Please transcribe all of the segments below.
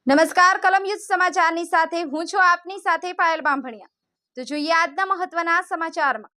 નમસ્કાર કલમ યુદ્ધ સમાચારની સાથે હું છું આપની સાથે પાયલ બાંભણિયા। તો જોઈએ આજના મહત્વના સમાચારમાં।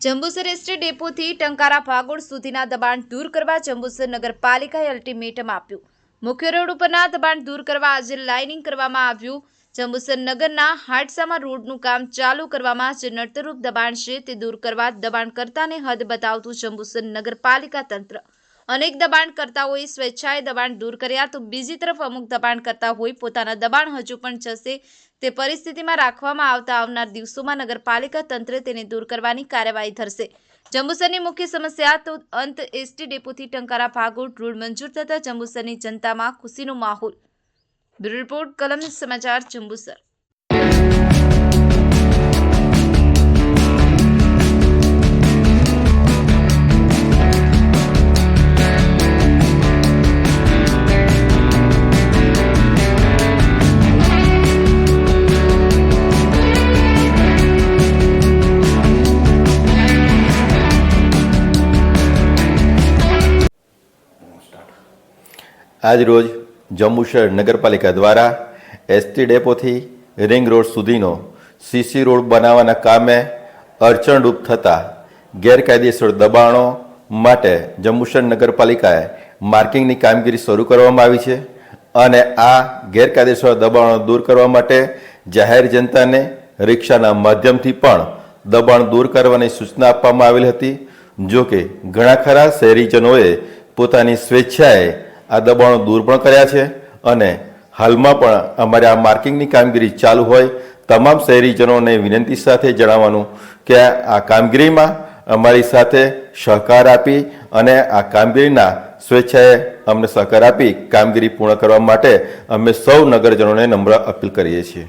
જંબુસર એસટી ડેપોથી ટંકારા ભાગોળ સુધીના દબાણ દૂર કરવા જંબુસર નગરપાલિકાએ અલ્ટિમેટમ આપ્યું। મુખ્ય રોડ ઉપરના દબાણ દૂર કરવા આજે લાઇનિંગ કરવામાં આવ્યું। જંબુસર નગરના હાટસામાં રોડનું કામ ચાલુ કરવામાં જે નડતરરૂપ દબાણ છે તે દૂર કરવા દબાણકર્તાને હદ બતાવતું જંબુસર નગરપાલિકા તંત્ર अनेक दबाणकर्ताओं स्वेच्छाए दबाण दूर कर्या तो बीजी तरफ अमुक दबाणकर्ताओं पोताना दबाण हजू पण जशे ते परिस्थितिमां राखवामां आवनार दिवसोमां नगरपालिका तंत्र तेने दूर करवानी कार्यवाही धरशे। जंबुसरनी मुख्य समस्या तो अंत एसटी डेपोथी टंकारा भागोळ रोड मंजूर थता जंबुसरनी जनतामां खुशीनो माहोल। ब्यूरो रिपोर्ट कलम समाचार जंबुसर। आज रोज जंबुसर नगरपालिका द्वारा एसटी डेपो थी रिंग रोड सुधीनो सीसी रोड बनावाना कामे अड़चणरूप थता गैरकायदेसर दबाणों माटे जंबुसर नगरपालिकाए मार्किंगनी कामगीरी शरू करवामां आवी छे अने आ गैरकायदेसर दबाणों दूर करवा माटे जाहेर जनताने रिक्षाना माध्यमथी पण दबाण दूर करवानी सूचना आपवामां आवेली हती। जो के घणा खरा शहेरीजनोए पोतानी स्वेच्छाए आ दबाणो दूर पण कर्या छे अने हालमां पण अमारे आ मार्किंगनी कामगीरी चालू होय तमाम शहेरीजनोने विनंती साथे जणाववानुं के आ कामगीरीमां अमारी साथे सहकार आपी अने आ कामगीरीना स्वेच्छाए अमने सहकार आपी कामगीरी पूर्ण करवा माटे अमे सौ नगरजनोने नम्र अपील करीए छीए।